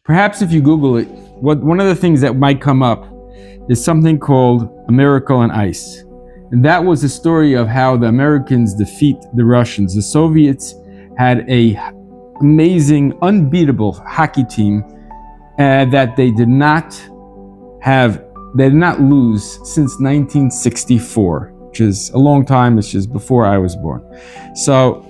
Perhaps if you Google it, one of the things that might come up is something called A Miracle on Ice. And that was the story of how the Americans defeat the Russians. The Soviets had a amazing, unbeatable hockey team that they did not lose since 1964, which is a long time. It's just before I was born. So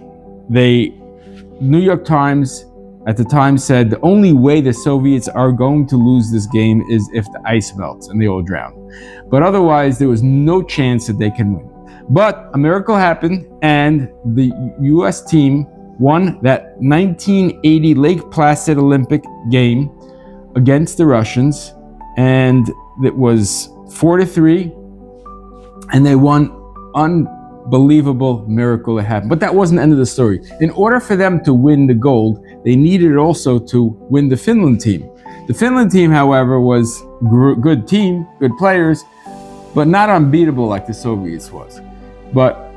New York Times at the time said the only way the Soviets are going to lose this game is if the ice melts and they all drown. But otherwise, there was no chance that they can win. But a miracle happened, and the U.S. team won that 1980 Lake Placid Olympic game against the Russians, and it was 4-3, and they won. Unbelievable miracle that happened. But that wasn't the end of the story. In order for them to win the gold, they needed also to win the Finland team. The Finland team, however, was good team, good players, but not unbeatable like the Soviets was. But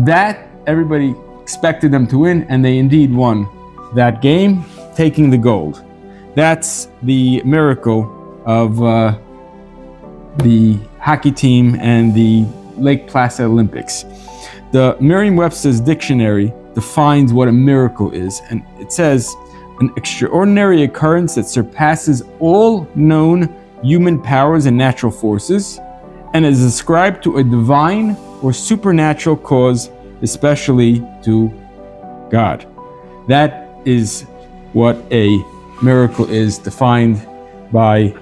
that everybody expected them to win, and they indeed won that game, taking the gold. That's the miracle of the hockey team and the Lake Placid Olympics. The Merriam-Webster's dictionary defines what a miracle is, and it says, an extraordinary occurrence that surpasses all known human powers and natural forces, and is ascribed to a divine or supernatural cause, especially to God. That is what a miracle is, defined by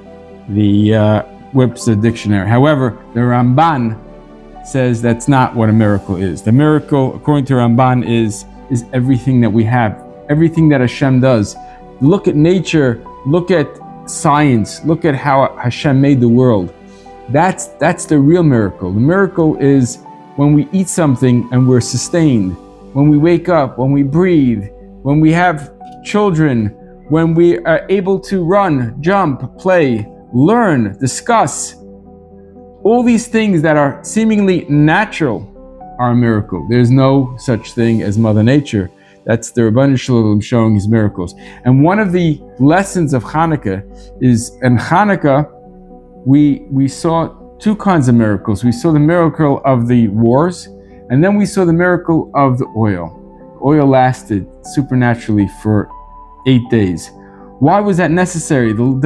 the Webster Dictionary. However, the Ramban says that's not what a miracle is. The miracle, according to Ramban, is everything that we have, everything that Hashem does. Look at nature, look at science, look at how Hashem made the world. That's the real miracle. The miracle is when we eat something and we're sustained, when we wake up, when we breathe, when we have children, when we are able to run, jump, play, learn, discuss. All these things that are seemingly natural are a miracle. There's no such thing as Mother Nature. That's the Rabbi Shalom showing his miracles. And one of the lessons of Hanukkah is, in Hanukkah, we saw two kinds of miracles. We saw the miracle of the wars, and then we saw the miracle of the oil. The oil lasted supernaturally for 8 days. Why was that necessary? The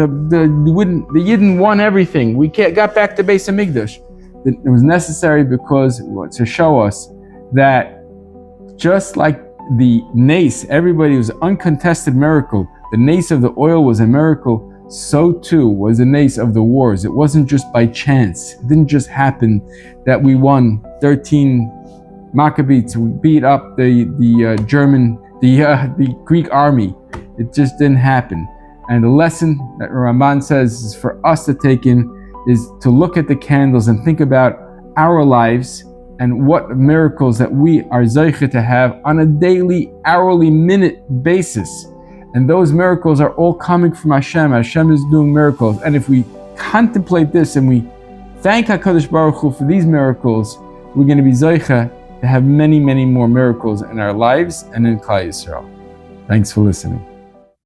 Yidden won everything. We got back to Beis Hamikdash. It was necessary because to show us that just like the nace, everybody was an uncontested miracle. The nace of the oil was a miracle. So too was the nace of the wars. It wasn't just by chance. It didn't just happen that we won 13 Maccabees. We beat up the Greek army. It just didn't happen. And the lesson that Ramban says is for us to take in is to look at the candles and think about our lives and what miracles that we are zeicha to have on a daily, hourly, minute basis. And those miracles are all coming from Hashem. Hashem is doing miracles. And if we contemplate this and we thank HaKadosh Baruch Hu for these miracles, we're going to be zeicha to have many, many more miracles in our lives and in Klal Yisrael. Thanks for listening.